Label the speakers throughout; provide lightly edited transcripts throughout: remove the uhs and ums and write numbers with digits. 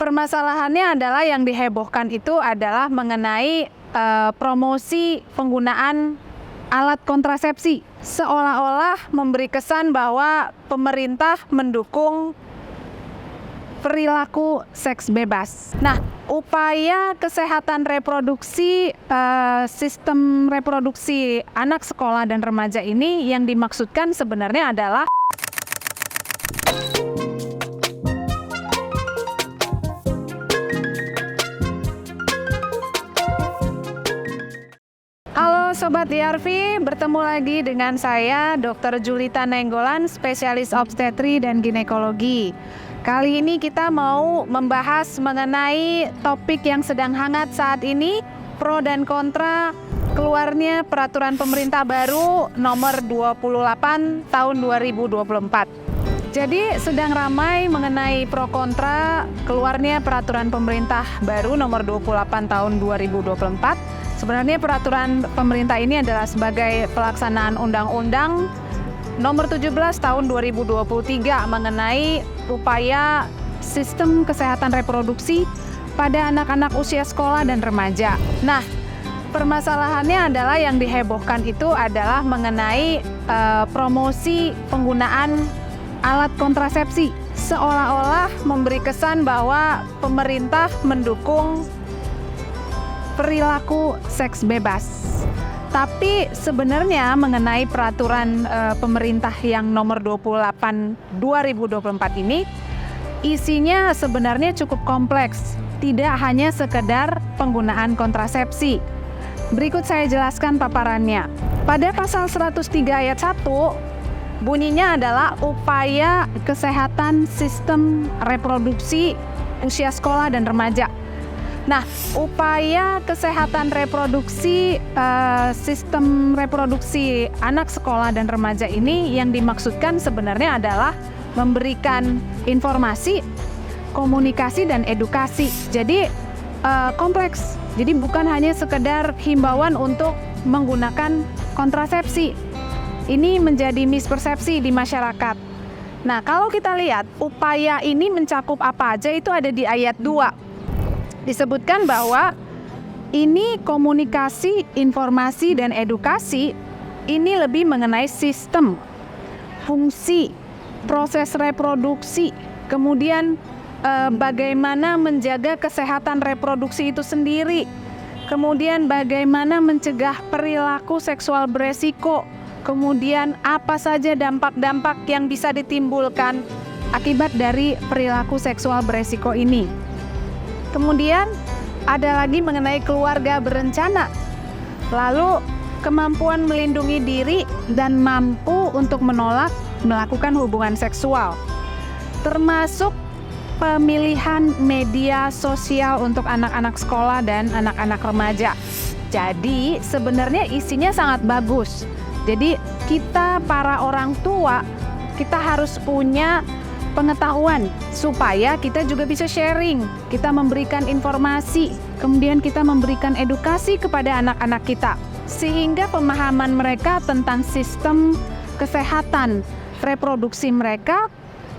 Speaker 1: permasalahannya adalah yang dihebohkan itu adalah mengenai promosi penggunaan alat kontrasepsi. Seolah-olah memberi kesan bahwa pemerintah mendukung perilaku seks bebas. Nah, upaya kesehatan reproduksi, sistem reproduksi anak sekolah dan remaja ini yang dimaksudkan sebenarnya adalah Halo Sobat IARVI, bertemu lagi dengan saya Dr. Julita Nainggolan, spesialis obstetri dan ginekologi. Kali ini kita mau membahas mengenai topik yang sedang hangat saat ini, pro dan kontra keluarnya peraturan pemerintah baru nomor 28 tahun 2024. Jadi sedang ramai mengenai pro kontra keluarnya peraturan pemerintah baru nomor 28 tahun 2024. Sebenarnya peraturan pemerintah ini adalah sebagai pelaksanaan Undang-Undang nomor 17 tahun 2023 mengenai upaya sistem kesehatan reproduksi pada anak-anak usia sekolah dan remaja. Nah, permasalahannya adalah yang dihebohkan itu adalah mengenai promosi penggunaan alat kontrasepsi. Seolah-olah memberi kesan bahwa pemerintah mendukung perilaku seks bebas. Tapi sebenarnya mengenai peraturan pemerintah yang nomor 28 2024 ini, isinya sebenarnya cukup kompleks, tidak hanya sekedar penggunaan kontrasepsi. Berikut saya jelaskan paparannya. Pada pasal 103 ayat 1, bunyinya adalah upaya kesehatan sistem reproduksi usia sekolah dan remaja. Nah, upaya kesehatan reproduksi, sistem reproduksi anak sekolah dan remaja ini yang dimaksudkan sebenarnya adalah memberikan informasi, komunikasi, dan edukasi. Jadi kompleks. Jadi bukan hanya sekedar himbauan untuk menggunakan kontrasepsi. Ini menjadi mispersepsi di masyarakat. Nah, kalau kita lihat upaya ini mencakup apa aja itu ada di ayat 2. Disebutkan bahwa ini komunikasi, informasi, dan edukasi ini lebih mengenai sistem, fungsi, proses reproduksi, kemudian bagaimana menjaga kesehatan reproduksi itu sendiri, kemudian bagaimana mencegah perilaku seksual beresiko, kemudian apa saja dampak-dampak yang bisa ditimbulkan akibat dari perilaku seksual beresiko ini. Kemudian ada lagi mengenai keluarga berencana, lalu kemampuan melindungi diri dan mampu untuk menolak melakukan hubungan seksual, termasuk pemilihan media sosial untuk anak-anak sekolah dan anak-anak remaja. Jadi sebenarnya isinya sangat bagus. Jadi kita para orang tua, kita harus punya pengetahuan supaya kita juga bisa sharing, kita memberikan informasi, kemudian kita memberikan edukasi kepada anak-anak kita sehingga pemahaman mereka tentang sistem kesehatan reproduksi mereka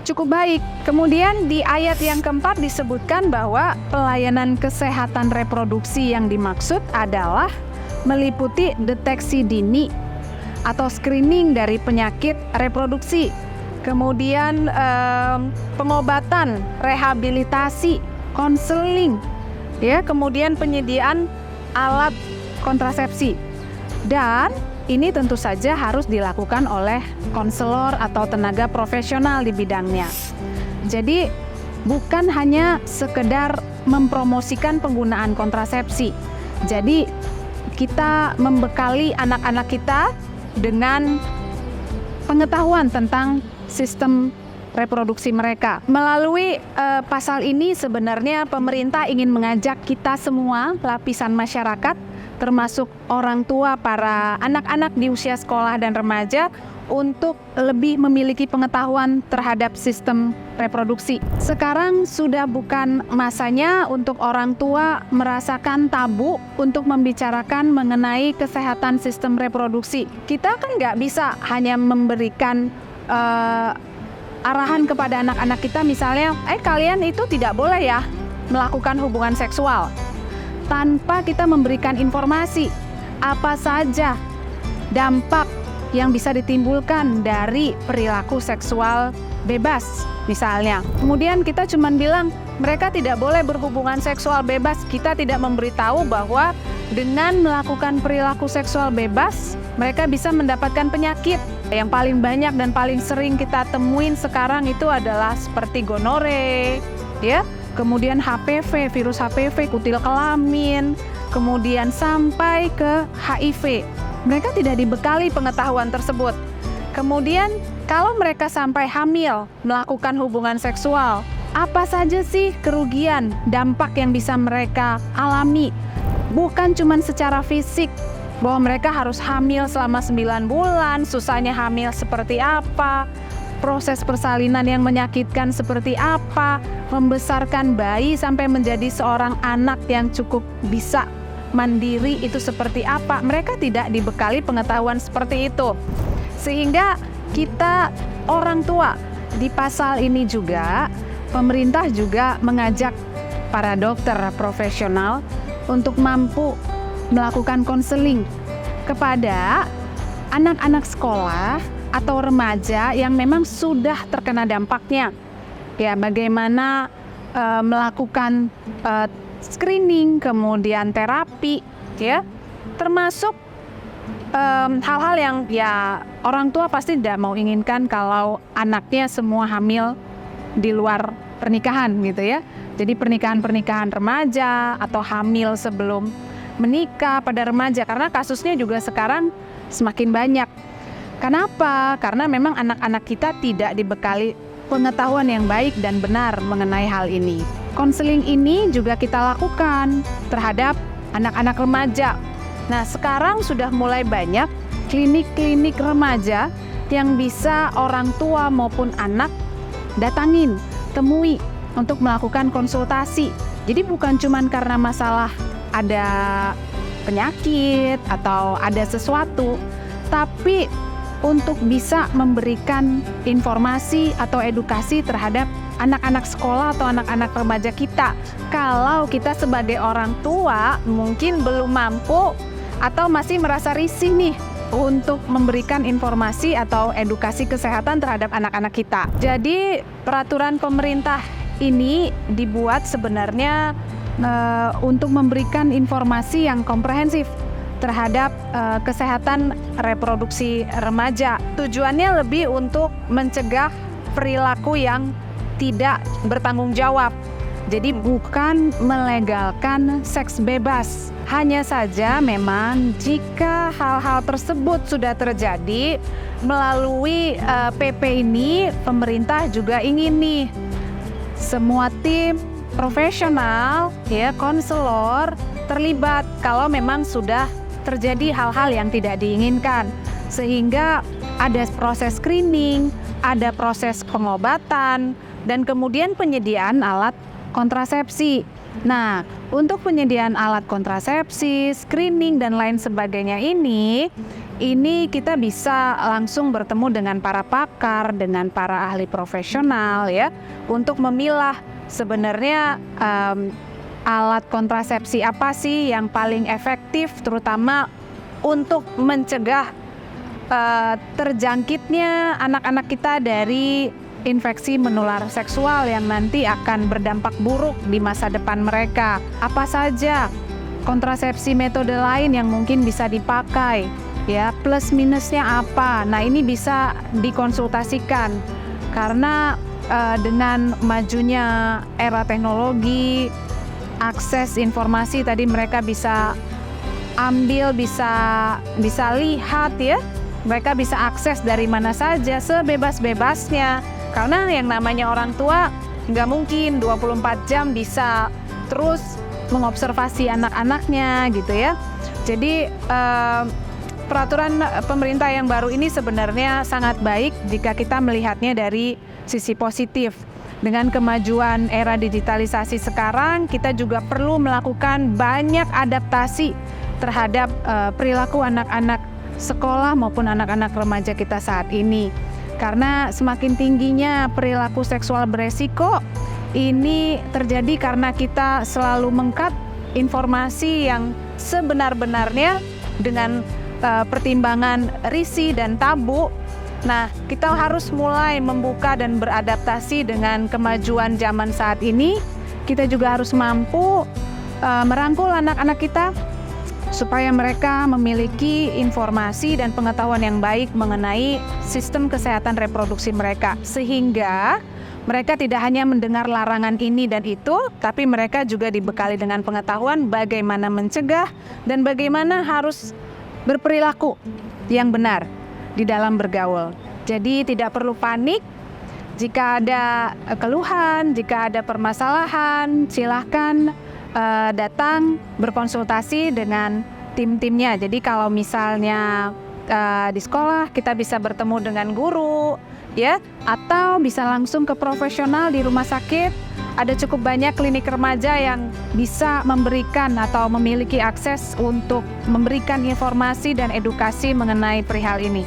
Speaker 1: cukup baik. Kemudian di ayat yang keempat disebutkan bahwa pelayanan kesehatan reproduksi yang dimaksud adalah meliputi deteksi dini atau screening dari penyakit reproduksi, kemudian pengobatan, rehabilitasi, konseling, ya, kemudian penyediaan alat kontrasepsi. Dan ini tentu saja harus dilakukan oleh konselor atau tenaga profesional di bidangnya. Jadi bukan hanya sekedar mempromosikan penggunaan kontrasepsi. Jadi kita membekali anak-anak kita dengan pengetahuan tentang sistem reproduksi mereka. Melalui pasal ini sebenarnya pemerintah ingin mengajak kita semua lapisan masyarakat, termasuk orang tua para anak-anak di usia sekolah dan remaja, untuk lebih memiliki pengetahuan terhadap sistem reproduksi. Sekarang sudah bukan masanya untuk orang tua merasakan tabu untuk membicarakan mengenai kesehatan sistem reproduksi. Kita kan nggak bisa hanya memberikan arahan kepada anak-anak kita misalnya, kalian itu tidak boleh ya melakukan hubungan seksual tanpa kita memberikan informasi apa saja dampak yang bisa ditimbulkan dari perilaku seksual bebas misalnya. Kemudian kita cuma bilang mereka tidak boleh berhubungan seksual bebas. Kita tidak memberitahu bahwa dengan melakukan perilaku seksual bebas mereka bisa mendapatkan penyakit. Yang paling banyak dan paling sering kita temuin sekarang itu adalah seperti gonore, ya, kemudian HPV, virus HPV, kutil kelamin, kemudian sampai ke HIV. Mereka tidak dibekali pengetahuan tersebut. Kemudian kalau mereka sampai hamil melakukan hubungan seksual, apa saja sih kerugian, dampak yang bisa mereka alami? Bukan cuma secara fisik, bahwa mereka harus hamil selama 9 bulan, susahnya hamil seperti apa, proses persalinan yang menyakitkan seperti apa, membesarkan bayi sampai menjadi seorang anak yang cukup bisa mandiri itu seperti apa. Mereka tidak dibekali pengetahuan seperti itu. Sehingga kita orang tua di pasal ini juga, pemerintah juga mengajak para dokter profesional untuk mampu melakukan konseling kepada anak-anak sekolah atau remaja yang memang sudah terkena dampaknya. Ya, bagaimana melakukan screening, kemudian terapi, ya, termasuk hal-hal yang ya orang tua pasti tidak mau inginkan kalau anaknya semua hamil di luar pernikahan gitu ya. Jadi pernikahan-pernikahan remaja atau hamil sebelum menikah pada remaja, karena kasusnya juga sekarang semakin banyak. Kenapa? Karena memang anak-anak kita tidak dibekali pengetahuan yang baik dan benar mengenai hal ini. Konseling ini juga kita lakukan terhadap anak-anak remaja. Nah, sekarang sudah mulai banyak klinik-klinik remaja yang bisa orang tua maupun anak datangin, temui untuk melakukan konsultasi. Jadi bukan cuma karena masalah ada penyakit atau ada sesuatu, tapi untuk bisa memberikan informasi atau edukasi terhadap anak-anak sekolah atau anak-anak remaja kita. Kalau kita sebagai orang tua mungkin belum mampu atau masih merasa risih nih untuk memberikan informasi atau edukasi kesehatan terhadap anak-anak kita. Jadi peraturan pemerintah ini dibuat sebenarnya untuk memberikan informasi yang komprehensif terhadap kesehatan reproduksi remaja. Tujuannya lebih untuk mencegah perilaku yang tidak bertanggung jawab. Jadi bukan melegalkan seks bebas. Hanya saja memang jika hal-hal tersebut sudah terjadi melalui PP ini, pemerintah juga ingin nih semua tim profesional, ya, konselor terlibat kalau memang sudah terjadi hal-hal yang tidak diinginkan, sehingga ada proses screening, ada proses pengobatan, dan kemudian penyediaan alat kontrasepsi. Nah, untuk penyediaan alat kontrasepsi, screening, dan lain sebagainya ini kita bisa langsung bertemu dengan para pakar, dengan para ahli profesional, ya, untuk memilah sebenarnya alat kontrasepsi apa sih yang paling efektif, terutama untuk mencegah terjangkitnya anak-anak kita dari infeksi menular seksual yang nanti akan berdampak buruk di masa depan mereka. Apa saja kontrasepsi metode lain yang mungkin bisa dipakai, ya, plus minusnya apa? Nah, ini bisa dikonsultasikan karena dengan majunya era teknologi, akses informasi tadi mereka bisa ambil, bisa lihat, ya, mereka bisa akses dari mana saja sebebas-bebasnya. Karena yang namanya orang tua nggak mungkin 24 jam bisa terus mengobservasi anak-anaknya gitu ya. Jadi peraturan pemerintah yang baru ini sebenarnya sangat baik jika kita melihatnya dari sisi positif. Dengan kemajuan era digitalisasi sekarang, kita juga perlu melakukan banyak adaptasi terhadap perilaku anak-anak sekolah maupun anak-anak remaja kita saat ini. Karena semakin tingginya perilaku seksual beresiko, Ini terjadi karena kita selalu mengkat informasi yang sebenar-benarnya dengan pertimbangan risi dan tabu. Nah, kita harus mulai membuka dan beradaptasi dengan kemajuan zaman saat ini. Kita juga harus mampu merangkul anak-anak kita supaya mereka memiliki informasi dan pengetahuan yang baik mengenai sistem kesehatan reproduksi mereka, sehingga mereka tidak hanya mendengar larangan ini dan itu, tapi mereka juga dibekali dengan pengetahuan bagaimana mencegah dan bagaimana harus berperilaku yang benar di dalam bergaul. Jadi tidak perlu panik. Jika ada keluhan, jika ada permasalahan, silahkan datang berkonsultasi dengan tim-timnya. Jadi kalau misalnya di sekolah kita bisa bertemu dengan guru, ya, atau bisa langsung ke profesional di rumah sakit. Ada cukup banyak klinik remaja yang bisa memberikan atau memiliki akses untuk memberikan informasi dan edukasi mengenai perihal ini.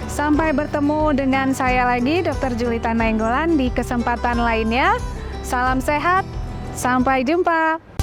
Speaker 1: Sampai bertemu dengan saya lagi, Dr. Julita Nainggolan, di kesempatan lainnya. Salam sehat, sampai jumpa.